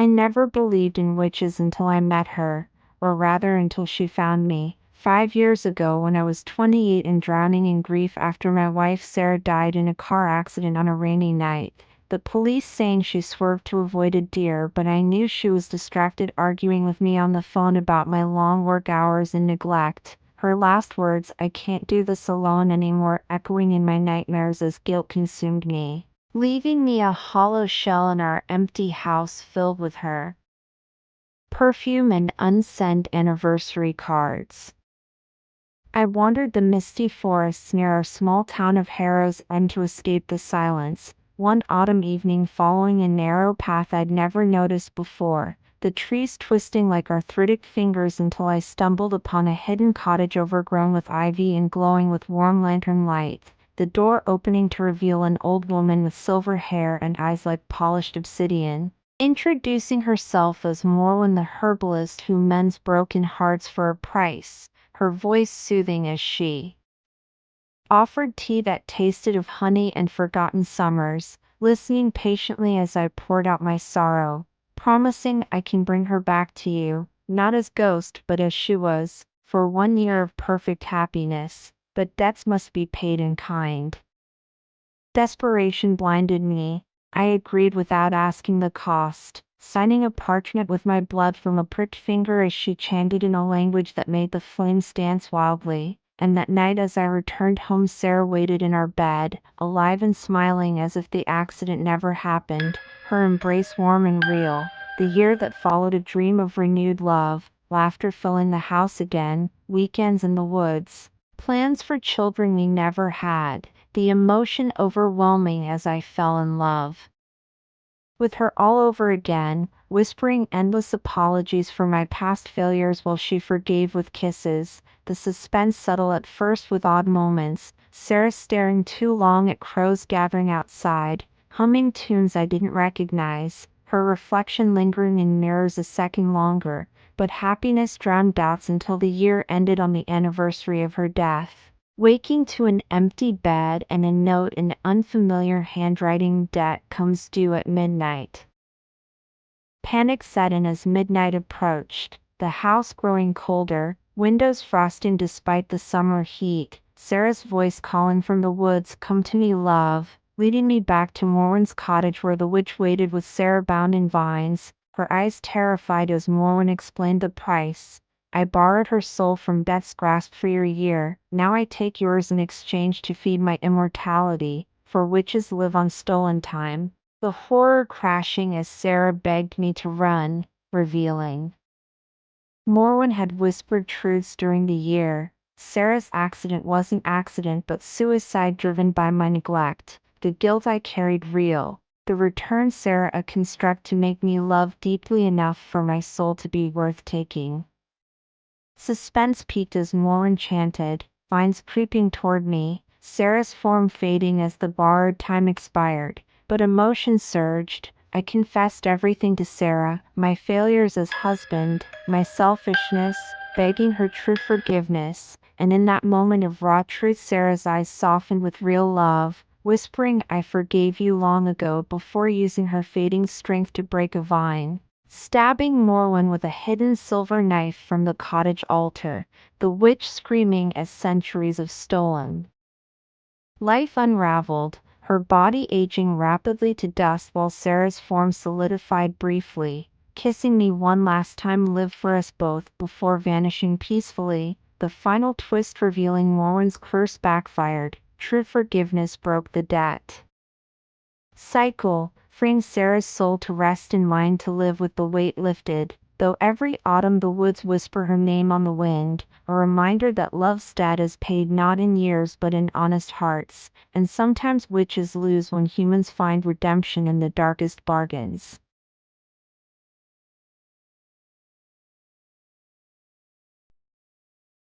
I never believed in witches until I met her, or rather until she found me. 5 years ago, when I was 28 and drowning in grief after my wife Sarah died in a car accident on a rainy night. The police saying she swerved to avoid a deer, but I knew she was distracted arguing with me on the phone about my long work hours and neglect. Her last words, "I can't do this alone anymore," echoing in my nightmares as guilt consumed me, leaving me a hollow shell in our empty house filled with her perfume and unsent anniversary cards. I wandered the misty forests near our small town of Harrow's End to escape the silence. One autumn evening, following a narrow path I'd never noticed before, the trees twisting like arthritic fingers, until I stumbled upon a hidden cottage overgrown with ivy and glowing with warm lantern light, the door opening to reveal an old woman with silver hair and eyes like polished obsidian, introducing herself as Morwen the herbalist who mends broken hearts for a price, her voice soothing as she offered tea that tasted of honey and forgotten summers, listening patiently as I poured out my sorrow, promising I can bring her back to you, not as ghost but as she was, for 1 year of perfect happiness, but debts must be paid in kind. Desperation blinded me. I agreed without asking the cost, signing a parchment with my blood from a pricked finger as she chanted in a language that made the flames dance wildly. And that night as I returned home, Sarah waited in our bed, alive and smiling as if the accident never happened, her embrace warm and real. The year that followed, a dream of renewed love, laughter filling the house again, weekends in the woods, plans for children we never had, the emotion overwhelming as I fell in love with her all over again, whispering endless apologies for my past failures while she forgave with kisses, the suspense subtle at first with odd moments, Sarah staring too long at crows gathering outside, humming tunes I didn't recognize, her reflection lingering in mirrors a second longer, but happiness drowned doubts until the year ended on the anniversary of her death. Waking to an empty bed and a note in unfamiliar handwriting, "Debt comes due at midnight." Panic set in as midnight approached, the house growing colder, windows frosting despite the summer heat, Sarah's voice calling from the woods, "Come to me, love," leading me back to Morwen's cottage where the witch waited with Sarah bound in vines, her eyes terrified as Morwen explained the price. "I borrowed her soul from death's grasp for your year, now I take yours in exchange to feed my immortality, for witches live on stolen time." The horror crashing as Sarah begged me to run, revealing Morwen had whispered truths during the year. Sarah's accident wasn't accident but suicide driven by my neglect, the guilt I carried real, the return Sarah a construct to make me love deeply enough for my soul to be worth taking. Suspense peaked as Morwen chanted, vines creeping toward me, Sarah's form fading as the borrowed time expired, but emotion surged. I confessed everything to Sarah, my failures as husband, my selfishness, begging her true forgiveness, and in that moment of raw truth Sarah's eyes softened with real love, whispering, "I forgave you long ago," before using her fading strength to break a vine, stabbing Morwen with a hidden silver knife from the cottage altar, the witch screaming as centuries of stolen life unraveled, her body aging rapidly to dust while Sarah's form solidified briefly, kissing me one last time, "Live for us both," before vanishing peacefully, the final twist revealing Morwen's curse backfired, true forgiveness broke the debt cycle, freeing Sarah's soul to rest and mine to live with the weight lifted. Though every autumn the woods whisper her name on the wind, a reminder that love's debt is paid not in years but in honest hearts, and sometimes witches lose when humans find redemption in the darkest bargains.